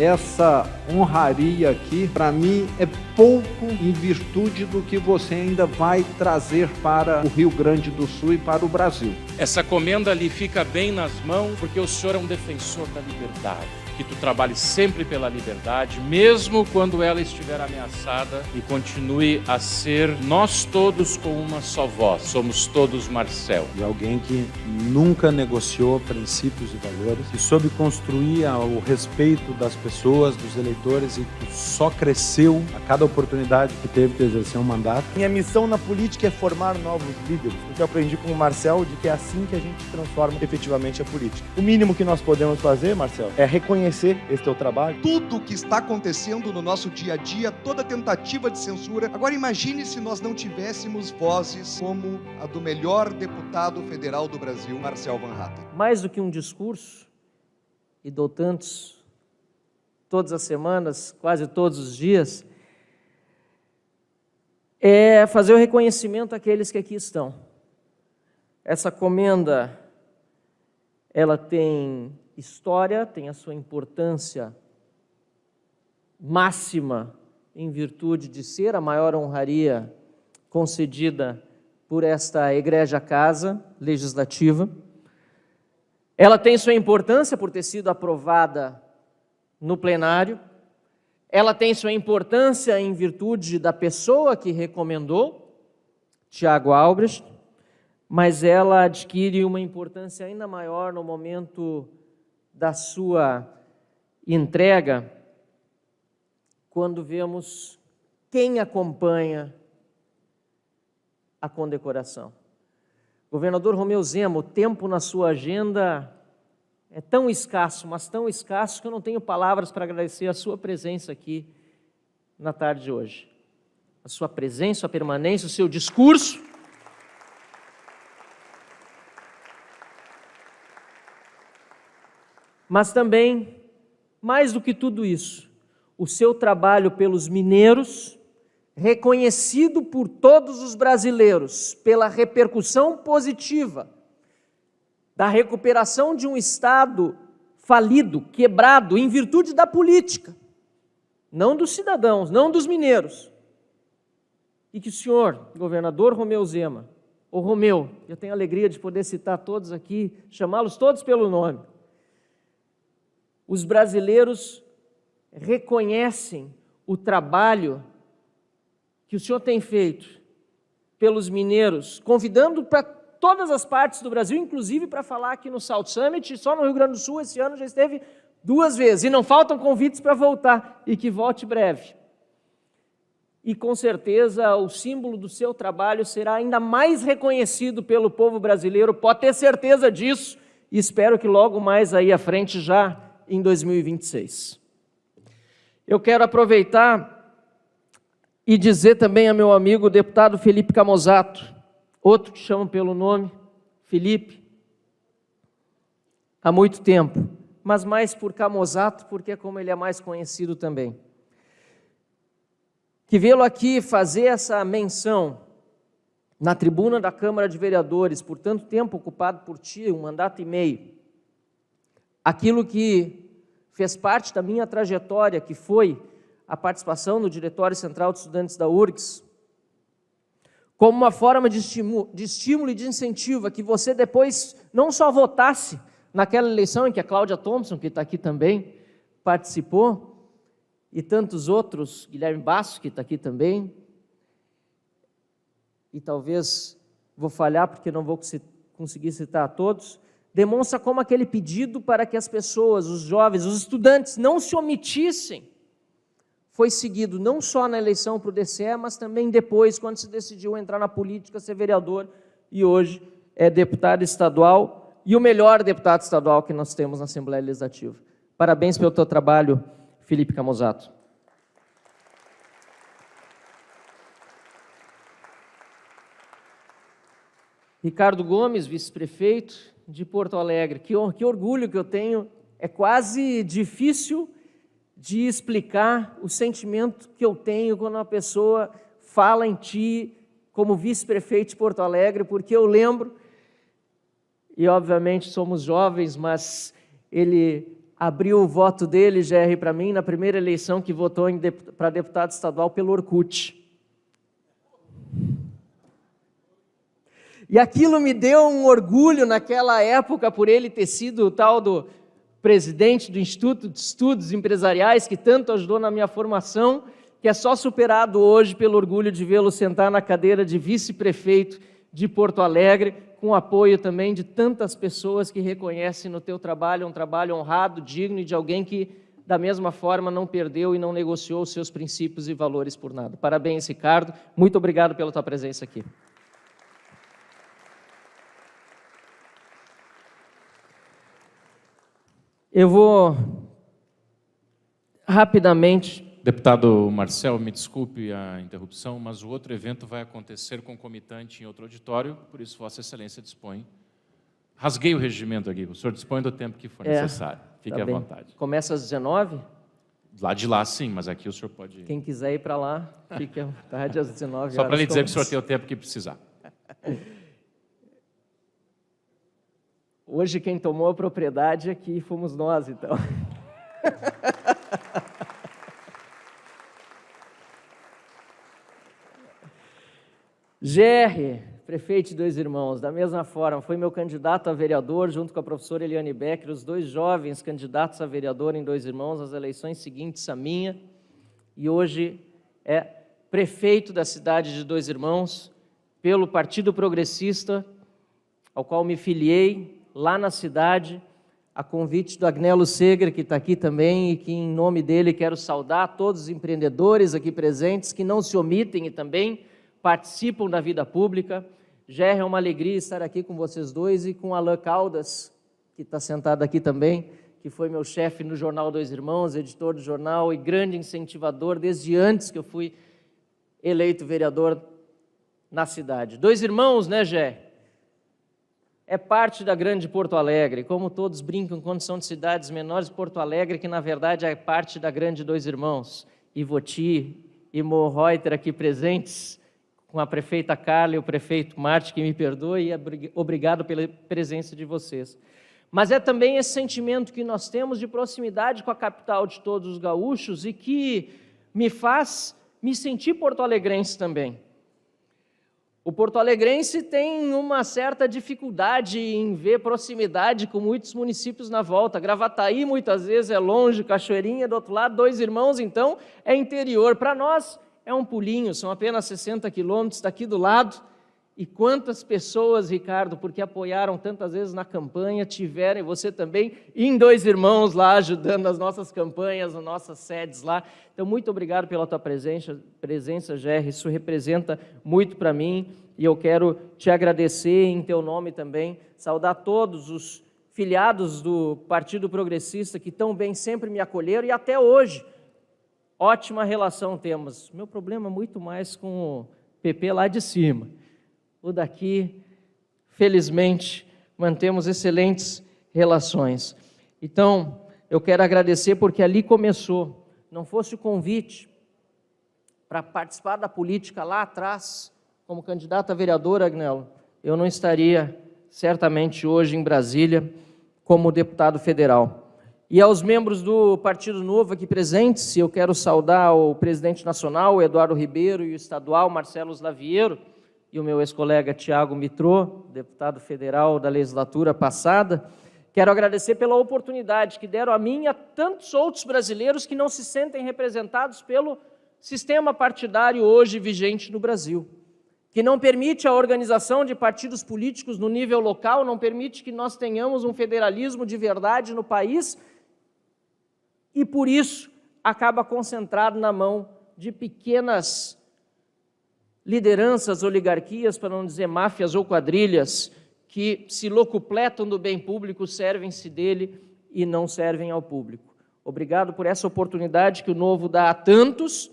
essa honraria aqui, para mim, é pouco em virtude do que você ainda vai trazer para o Rio Grande do Sul e para o Brasil. Essa comenda lhe fica bem nas mãos, porque o senhor é um defensor da liberdade. Que tu trabalhe sempre pela liberdade, mesmo quando ela estiver ameaçada, e continue a ser nós todos com uma só voz. Somos todos Marcel. E alguém que nunca negociou princípios e valores, que soube construir o respeito das pessoas, dos eleitores, e que só cresceu a cada oportunidade que teve de exercer um mandato. Minha missão na política é formar novos líderes, porque eu aprendi com o Marcel de que é assim que a gente transforma efetivamente a política. O mínimo que nós podemos fazer, Marcel, é reconhecer esse teu trabalho. Tudo o que está acontecendo no nosso dia a dia, toda tentativa de censura. Agora imagine se nós não tivéssemos vozes como a do melhor deputado federal do Brasil, Marcel Van Hatten. Mais do que um discurso, e dou tantos todas as semanas, quase todos os dias, é fazer o reconhecimento àqueles que aqui estão. Essa comenda, ela tem história, tem a sua importância máxima em virtude de ser a maior honraria concedida por esta egrégia casa legislativa. Ela tem sua importância por ter sido aprovada no plenário. Ela tem sua importância em virtude da pessoa que recomendou, Tiago Albrecht, mas ela adquire uma importância ainda maior no momento da sua entrega, quando vemos quem acompanha a condecoração. Governador Romeu Zema, o tempo na sua agenda é tão escasso, mas tão escasso que eu não tenho palavras para agradecer a sua presença aqui na tarde de hoje. A sua presença, a permanência, o seu discurso. Mas também, mais do que tudo isso, o seu trabalho pelos mineiros, reconhecido por todos os brasileiros pela repercussão positiva da recuperação de um Estado falido, quebrado, em virtude da política, não dos cidadãos, não dos mineiros. E que o senhor, governador Romeu Zema, ou Romeu, eu tenho a alegria de poder citar todos aqui, chamá-los todos pelo nome, os brasileiros reconhecem o trabalho que o senhor tem feito pelos mineiros, convidando para todas as partes do Brasil, inclusive para falar aqui no South Summit. Só no Rio Grande do Sul esse ano já esteve 2 vezes, e não faltam convites para voltar, e que volte breve. E com certeza o símbolo do seu trabalho será ainda mais reconhecido pelo povo brasileiro, pode ter certeza disso, e espero que logo mais aí à frente, já em 2026. Eu quero aproveitar e dizer também a meu amigo o deputado Felipe Camozato, outro que chama pelo nome, Felipe, há muito tempo, mas mais por Camozato, porque é como ele é mais conhecido também. Que vê-lo aqui fazer essa menção na tribuna da Câmara de Vereadores, por tanto tempo ocupado por ti, 1 mandato e meio, aquilo que fez parte da minha trajetória, que foi a participação no Diretório Central de Estudantes da URGS, como uma forma de estímulo e de incentivo a que você depois não só votasse naquela eleição em que a Cláudia Thompson, que está aqui também, participou, e tantos outros, Guilherme Basso, que está aqui também, e talvez vou falhar porque não vou conseguir citar a todos, demonstra como aquele pedido para que as pessoas, os jovens, os estudantes não se omitissem, foi seguido não só na eleição para o DCE, mas também depois, quando se decidiu entrar na política, ser vereador, e hoje é deputado estadual, e o melhor deputado estadual que nós temos na Assembleia Legislativa. Parabéns pelo teu trabalho, Felipe Camozato. Ricardo Gomes, vice-prefeito de Porto Alegre, que orgulho que eu tenho, é quase difícil de explicar o sentimento que eu tenho quando uma pessoa fala em ti como vice-prefeito de Porto Alegre, porque eu lembro, e obviamente somos jovens, mas ele abriu o voto dele, GR, para mim, na primeira eleição que votou para deputado estadual pelo Orkut. E aquilo me deu um orgulho naquela época por ele ter sido o tal do presidente do Instituto de Estudos Empresariais, que tanto ajudou na minha formação, que é só superado hoje pelo orgulho de vê-lo sentar na cadeira de vice-prefeito de Porto Alegre, com o apoio também de tantas pessoas que reconhecem no teu trabalho um trabalho honrado, digno e de alguém que, da mesma forma, não perdeu e não negociou os seus princípios e valores por nada. Parabéns, Ricardo. Muito obrigado pela tua presença aqui. Eu vou rapidamente... Deputado Marcel, me desculpe a interrupção, mas o outro evento vai acontecer concomitante em outro auditório, por isso Vossa Excelência dispõe. Rasguei o regimento aqui, o senhor dispõe do tempo que for necessário. Fique à vontade. Começa às 19h? Lá de lá, sim, mas aqui o senhor pode ir. Quem quiser ir para lá, fique à vontade às 19h. Só para lhe dizer que o senhor tem o tempo que precisar. Hoje quem tomou a propriedade aqui fomos nós, então. GR, prefeito de Dois Irmãos, da mesma forma, foi meu candidato a vereador, junto com a professora Eliane Becker, os dois jovens candidatos a vereador em Dois Irmãos, nas eleições seguintes à minha, e hoje é prefeito da cidade de Dois Irmãos, pelo Partido Progressista, ao qual me filiei lá na cidade, a convite do Agnello Seger, que está aqui também, e que em nome dele quero saudar todos os empreendedores aqui presentes, que não se omitem e também participam da vida pública. Já é uma alegria estar aqui com vocês dois e com Alain Caldas, que está sentado aqui também, que foi meu chefe no jornal Dois Irmãos, editor do jornal e grande incentivador desde antes que eu fui eleito vereador na cidade. Dois Irmãos, né, Gé? É parte da grande Porto Alegre, como todos brincam quando são de cidades menores, Porto Alegre, que na verdade é parte da grande Dois Irmãos. Ivoti e Mo Reuter aqui presentes, com a prefeita Carla e o prefeito Marte, que me perdoe, e obrigado pela presença de vocês. Mas é também esse sentimento que nós temos de proximidade com a capital de todos os gaúchos e que me faz me sentir porto-alegrense também. O porto-alegrense tem uma certa dificuldade em ver proximidade com muitos municípios na volta. Gravataí muitas vezes é longe, Cachoeirinha do outro lado, Dois Irmãos então é interior. Para nós é um pulinho, são apenas 60 quilômetros daqui do lado. E quantas pessoas, Ricardo, porque apoiaram tantas vezes na campanha, tiveram, e você também, em Dois Irmãos lá, ajudando nas nossas campanhas, nas nossas sedes lá. Então, muito obrigado pela tua presença, GR, isso representa muito para mim, e eu quero te agradecer em teu nome também, saudar todos os filiados do Partido Progressista, que tão bem sempre me acolheram, e até hoje, ótima relação temos. Meu problema é muito mais com o PP lá de cima. O daqui, felizmente, mantemos excelentes relações. Então, eu quero agradecer porque ali começou. Não fosse o convite para participar da política lá atrás, como candidato a vereador, Agnello, eu não estaria certamente hoje em Brasília como deputado federal. E aos membros do Partido Novo aqui presentes, eu quero saudar o presidente nacional, o Eduardo Ribeiro, e o estadual, Marcelo Slaviero, e o meu ex-colega Tiago Mitrô, deputado federal da legislatura passada. Quero agradecer pela oportunidade que deram a mim e a tantos outros brasileiros que não se sentem representados pelo sistema partidário hoje vigente no Brasil, que não permite a organização de partidos políticos no nível local, não permite que nós tenhamos um federalismo de verdade no país e, por isso, acaba concentrado na mão de pequenas lideranças, oligarquias, para não dizer máfias ou quadrilhas, que se locupletam do bem público, servem-se dele e não servem ao público. Obrigado por essa oportunidade que o Novo dá a tantos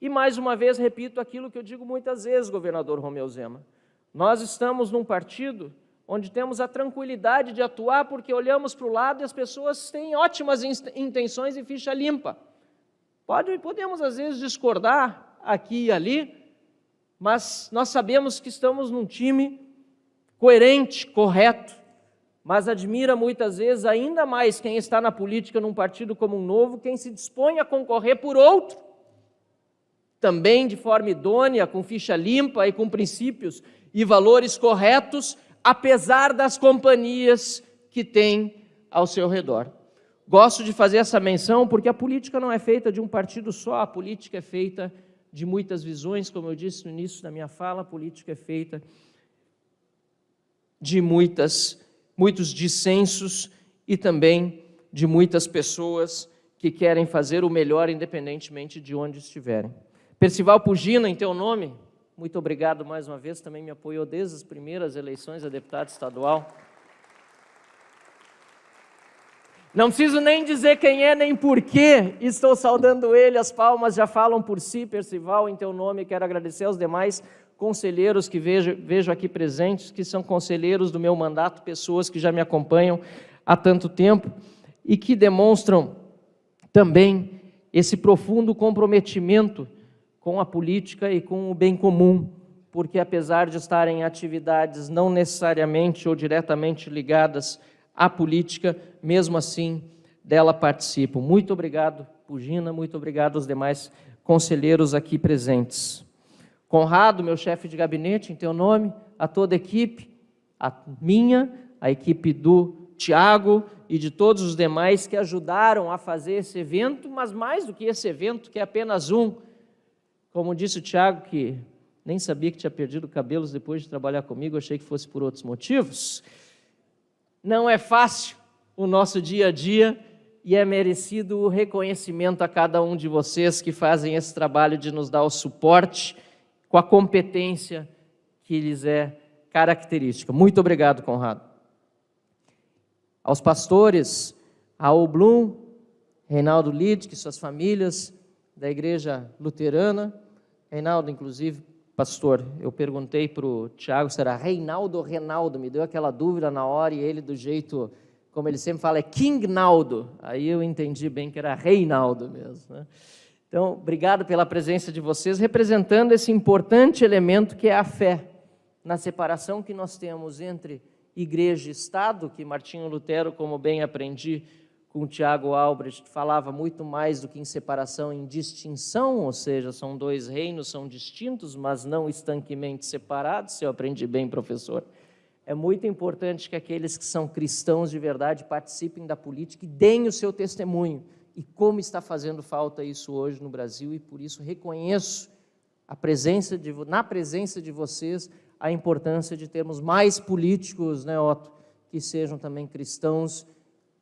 e, mais uma vez, repito aquilo que eu digo muitas vezes, governador Romeu Zema. Nós estamos num partido onde temos a tranquilidade de atuar porque olhamos para o lado e as pessoas têm ótimas intenções e ficha limpa. Podemos, às vezes, discordar aqui e ali, mas nós sabemos que estamos num time coerente, correto, mas admira muitas vezes ainda mais quem está na política num partido como um Novo, quem se dispõe a concorrer por outro, também de forma idônea, com ficha limpa e com princípios e valores corretos, apesar das companhias que tem ao seu redor. Gosto de fazer essa menção porque a política não é feita de um partido só, a política é feita de muitas visões, como eu disse no início da minha fala, a política é feita de muitos dissensos e também de muitas pessoas que querem fazer o melhor independentemente de onde estiverem. Percival Pugina, em teu nome, muito obrigado mais uma vez, também me apoiou desde as primeiras eleições a deputado estadual. Não preciso nem dizer quem é, nem porquê, estou saudando ele, as palmas já falam por si. Percival, em teu nome, quero agradecer aos demais conselheiros que vejo aqui presentes, que são conselheiros do meu mandato, pessoas que já me acompanham há tanto tempo e que demonstram também esse profundo comprometimento com a política e com o bem comum, porque apesar de estarem em atividades não necessariamente ou diretamente ligadas à política, mesmo assim, dela participam. Muito obrigado, Pugina, muito obrigado aos demais conselheiros aqui presentes. Conrado, meu chefe de gabinete, em teu nome, a toda a equipe, a minha, a equipe do Tiago e de todos os demais que ajudaram a fazer esse evento, mas mais do que esse evento, que é apenas um, como disse o Tiago, que nem sabia que tinha perdido cabelos depois de trabalhar comigo, achei que fosse por outros motivos. Não é fácil o nosso dia a dia e é merecido o reconhecimento a cada um de vocês que fazem esse trabalho de nos dar o suporte com a competência que lhes é característica. Muito obrigado, Conrado. Aos pastores, Raul Blum, Reinaldo Lidke, suas famílias da Igreja Luterana. Reinaldo, inclusive, pastor, eu perguntei para o Tiago se era Reinaldo ou Renaldo, me deu aquela dúvida na hora e ele, do jeito, como ele sempre fala, é King Naldo. Aí eu entendi bem que era Reinaldo mesmo, né? Então, obrigado pela presença de vocês, representando esse importante elemento que é a fé, na separação que nós temos entre igreja e Estado, que Martinho Lutero, como bem aprendi com o Tiago Albrecht, falava muito mais do que em separação, em distinção, ou seja, são dois reinos, são distintos, mas não estanquemente separados, se eu aprendi bem, professor. É muito importante que aqueles que são cristãos de verdade participem da política e deem o seu testemunho. E como está fazendo falta isso hoje no Brasil, e por isso reconheço na presença de vocês a importância de termos mais políticos, né, Otto, que sejam também cristãos,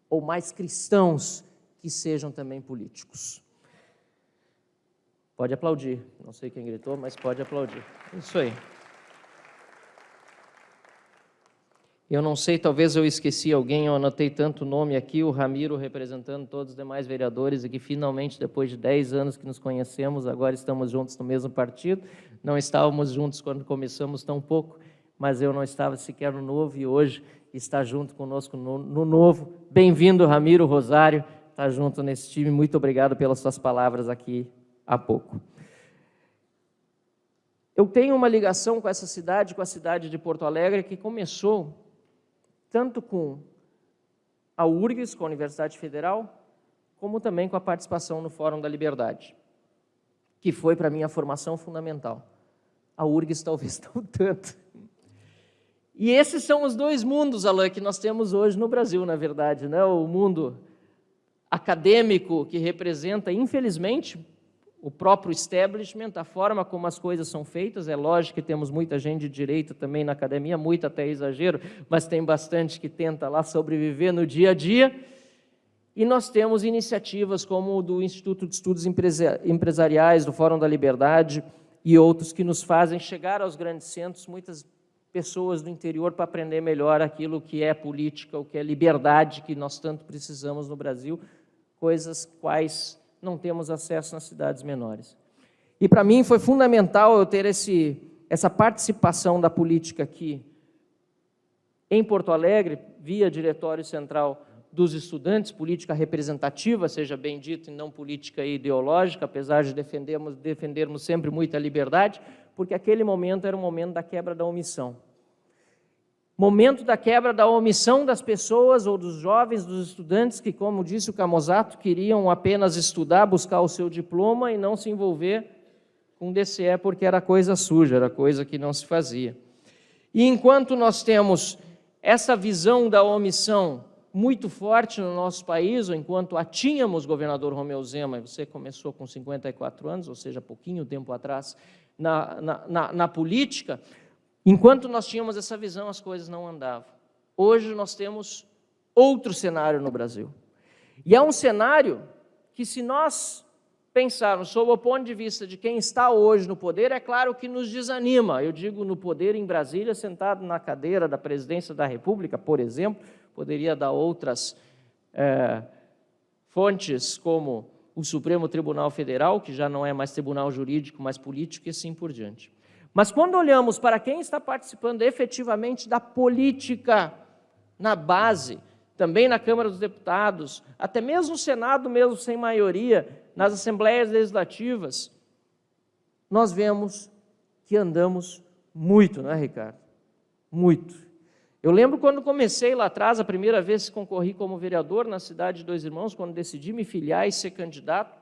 ou mais cristãos que sejam também políticos. Pode aplaudir, não sei quem gritou, mas pode aplaudir. Isso aí. Eu não sei, talvez eu esqueci alguém, eu anotei tanto nome aqui, o Ramiro representando todos os demais vereadores, e que finalmente, depois de 10 anos que nos conhecemos, agora estamos juntos no mesmo partido. Não estávamos juntos quando começamos tão pouco, mas eu não estava sequer no Novo, e hoje está junto conosco no Novo. Bem-vindo, Ramiro Rosário, está junto nesse time. Muito obrigado pelas suas palavras aqui há pouco. Eu tenho uma ligação com essa cidade, com a cidade de Porto Alegre, que começou tanto com a URGS, com a Universidade Federal, como também com a participação no Fórum da Liberdade, que foi para mim a formação fundamental. A URGS talvez não tanto. E esses são os dois mundos, Alain, que nós temos hoje no Brasil, na verdade, né? O mundo acadêmico, que representa, infelizmente, o próprio establishment, a forma como as coisas são feitas. É lógico que temos muita gente de direito também na academia, muito até exagero, mas tem bastante que tenta lá sobreviver no dia a dia. E nós temos iniciativas como o do Instituto de Estudos Empresariais, do Fórum da Liberdade e outros que nos fazem chegar aos grandes centros, muitas pessoas do interior, para aprender melhor aquilo que é política, o que é liberdade, que nós tanto precisamos no Brasil, coisas quais não temos acesso nas cidades menores. E para mim foi fundamental eu ter essa participação da política aqui em Porto Alegre, via Diretório Central dos Estudantes, política representativa, seja bem dito, e não política ideológica, apesar de defendermos sempre muita liberdade, porque aquele momento era o momento da quebra da omissão. momento da quebra da omissão das pessoas ou dos jovens, dos estudantes que, como disse o Camozzato, queriam apenas estudar, buscar o seu diploma e não se envolver com DCE porque era coisa suja, era coisa que não se fazia. E enquanto nós temos essa visão da omissão muito forte no nosso país, ou enquanto a tínhamos, governador Romeu Zema, você começou com 54 anos, ou seja, pouquinho tempo atrás, na política, enquanto nós tínhamos essa visão, as coisas não andavam. Hoje nós temos outro cenário no Brasil. E é um cenário que, se nós pensarmos sob o ponto de vista de quem está hoje no poder, é claro que nos desanima. Eu digo no poder em Brasília, sentado na cadeira da presidência da República, por exemplo, poderia dar outras fontes, como o Supremo Tribunal Federal, que já não é mais tribunal jurídico, mas político, e assim por diante. Mas quando olhamos para quem está participando efetivamente da política na base, também na Câmara dos Deputados, até mesmo no Senado, mesmo sem maioria, nas Assembleias Legislativas, nós vemos que andamos muito, não é, Ricardo? Muito. Eu lembro quando comecei lá atrás, a primeira vez que concorri como vereador na cidade de Dois Irmãos, quando decidi me filiar e ser candidato,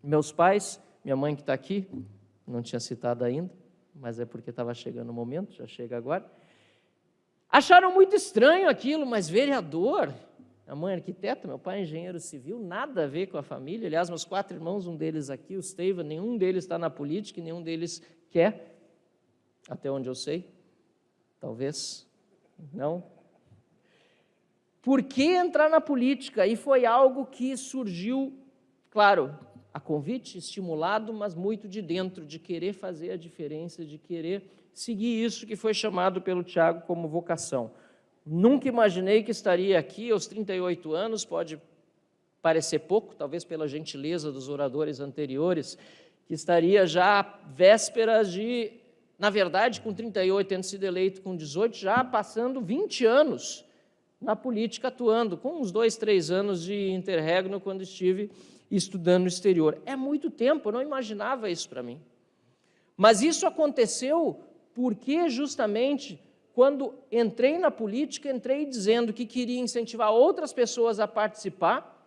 meus pais, minha mãe que está aqui, não tinha citado ainda, mas é porque estava chegando o momento, já chega agora, acharam muito estranho aquilo, mas vereador, a mãe arquiteta, meu pai engenheiro civil, nada a ver com a família. Aliás, meus 4 irmãos, um deles aqui, o Steiva, nenhum deles está na política e nenhum deles quer, até onde eu sei, talvez não. Por que entrar na política? E foi algo que surgiu, claro, a convite, estimulado, mas muito de dentro, de querer fazer a diferença, de querer seguir isso que foi chamado pelo Tiago como vocação. Nunca imaginei que estaria aqui aos 38 anos, pode parecer pouco, talvez pela gentileza dos oradores anteriores, que estaria já vésperas de, na verdade, com 38, tendo sido eleito com 18, já passando 20 anos na política, atuando, com uns 2, 3 anos de interregno, quando estive estudando no exterior. É muito tempo, eu não imaginava isso para mim. Mas isso aconteceu porque, justamente, quando entrei na política, entrei dizendo que queria incentivar outras pessoas a participar,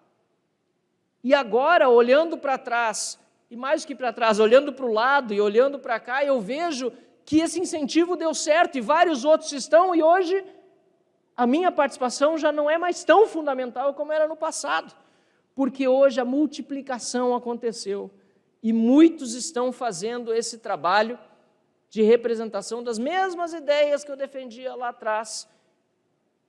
e agora, olhando para trás, e mais do que para trás, olhando para o lado e olhando para cá, eu vejo que esse incentivo deu certo, e vários outros estão, e hoje a minha participação já não é mais tão fundamental como era no passado, porque hoje a multiplicação aconteceu, e muitos estão fazendo esse trabalho de representação das mesmas ideias que eu defendia lá atrás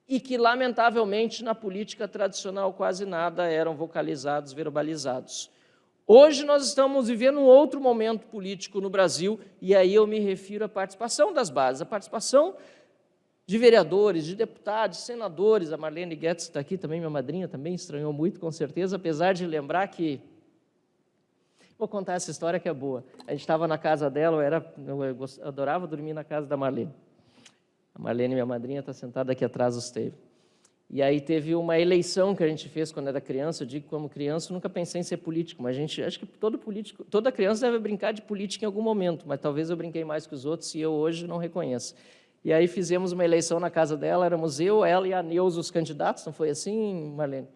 e que, lamentavelmente, na política tradicional quase nada eram vocalizados, verbalizados. Hoje nós estamos vivendo um outro momento político no Brasil, e aí eu me refiro à participação das bases, a participação de vereadores, de deputados, de senadores. A Marlene Guedes está aqui também, minha madrinha, também estranhou muito, com certeza, apesar de lembrar que... Vou contar essa história que é boa. A gente estava na casa dela, eu adorava dormir na casa da Marlene. A Marlene, minha madrinha, está sentada aqui atrás do Steve. E aí teve uma eleição que a gente fez quando era criança. Eu digo, como criança, eu nunca pensei em ser político, mas acho que toda criança deve brincar de política em algum momento, mas talvez eu brinquei mais que os outros e eu hoje não reconheço. E aí fizemos uma eleição na casa dela, éramos eu, ela e a Neuza os candidatos, não foi assim, Marlene?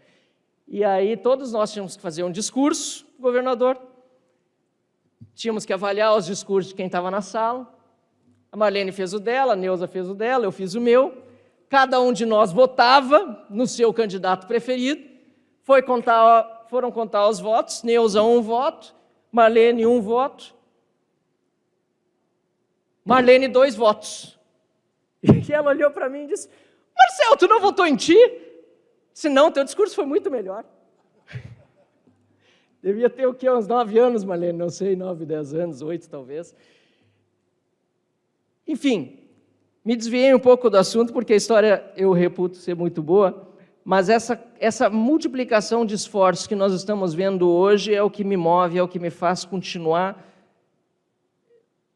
E aí todos nós tínhamos que fazer um discurso, governador, tínhamos que avaliar os discursos de quem estava na sala. A Marlene fez o dela, a Neuza fez o dela, eu fiz o meu. Cada um de nós votava no seu candidato preferido. Foram contar os votos. Neuza, 1 voto. Marlene, 1 voto. Marlene, 2 votos. E ela olhou para mim e disse, Marcelo, tu não votou em ti? Disse, não, teu discurso foi muito melhor. Devia ter o quê? Uns 9 anos, Marlene, não sei, 9, 10 anos, 8 talvez. Enfim, me desviei um pouco do assunto, porque a história eu reputo ser muito boa, mas essa multiplicação de esforços que nós estamos vendo hoje é o que me move, é o que me faz continuar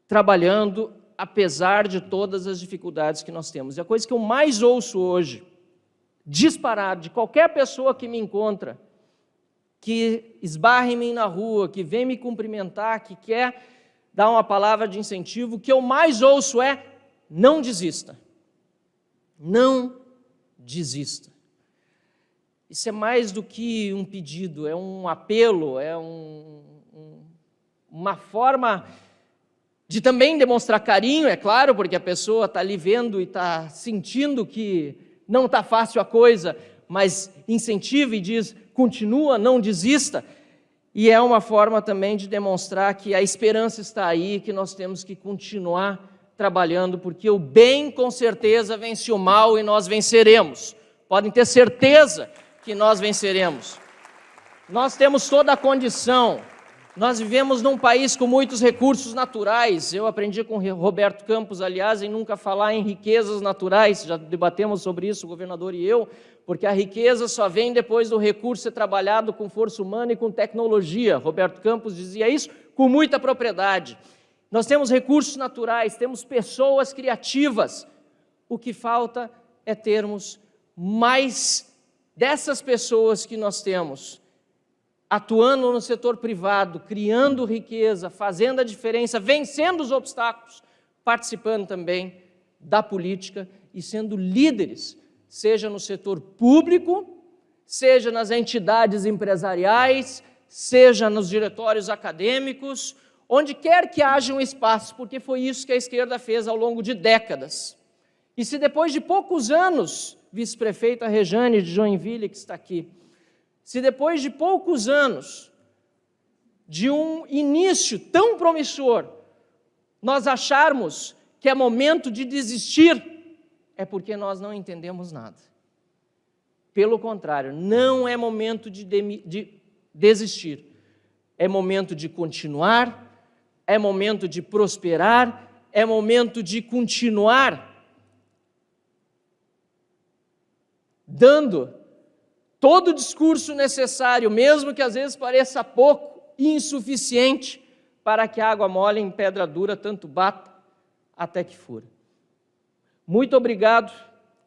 trabalhando, apesar de todas as dificuldades que nós temos. E a coisa que eu mais ouço hoje, disparado, de qualquer pessoa que me encontra, que esbarra em mim na rua, que vem me cumprimentar, que quer dar uma palavra de incentivo, o que eu mais ouço é, não desista. Não desista. Isso é mais do que um pedido, é um apelo, é uma forma de também demonstrar carinho, é claro, porque a pessoa está ali vendo e está sentindo que não está fácil a coisa, mas incentiva e diz, continua, não desista. E é uma forma também de demonstrar que a esperança está aí, que nós temos que continuar trabalhando, porque o bem com certeza vence o mal e nós venceremos. Podem ter certeza que nós venceremos. Nós temos toda a condição. Nós vivemos num país com muitos recursos naturais. Eu aprendi com Roberto Campos, aliás, em nunca falar em riquezas naturais. Já debatemos sobre isso, o governador e eu, porque a riqueza só vem depois do recurso ser trabalhado com força humana e com tecnologia. Roberto Campos dizia isso com muita propriedade. Nós temos recursos naturais, temos pessoas criativas. O que falta é termos mais dessas pessoas que nós temos, atuando no setor privado, criando riqueza, fazendo a diferença, vencendo os obstáculos, participando também da política e sendo líderes, seja no setor público, seja nas entidades empresariais, seja nos diretórios acadêmicos, onde quer que haja um espaço, porque foi isso que a esquerda fez ao longo de décadas. E se depois de poucos anos, vice-prefeita Rejane de Joinville, que está aqui, se depois de poucos anos, de um início tão promissor, nós acharmos que é momento de desistir, é porque nós não entendemos nada. Pelo contrário, não é momento de desistir. É momento de continuar, é momento de prosperar, é momento de continuar dando todo o discurso necessário, mesmo que às vezes pareça pouco e insuficiente, para que a água mole em pedra dura tanto bata até que fura. Muito obrigado,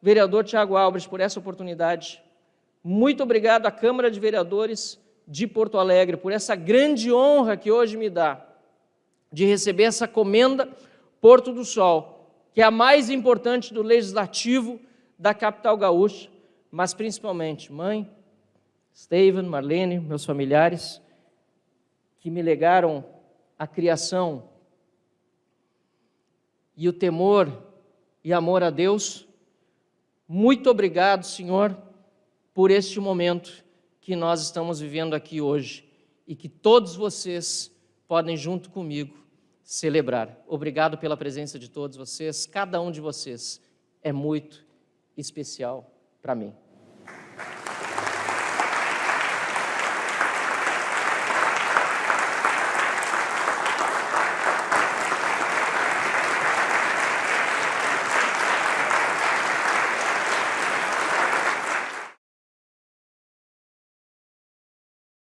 vereador Tiago Albrecht, por essa oportunidade. Muito obrigado à Câmara de Vereadores de Porto Alegre, por essa grande honra que hoje me dá, de receber essa comenda Porto do Sol, que é a mais importante do Legislativo da capital gaúcha, mas principalmente mãe, Steven, Marlene, meus familiares, que me legaram a criação e o temor e amor a Deus. Muito obrigado, Senhor, por este momento que nós estamos vivendo aqui hoje e que todos vocês podem, junto comigo, celebrar. Obrigado pela presença de todos vocês. Cada um de vocês é muito especial para mim.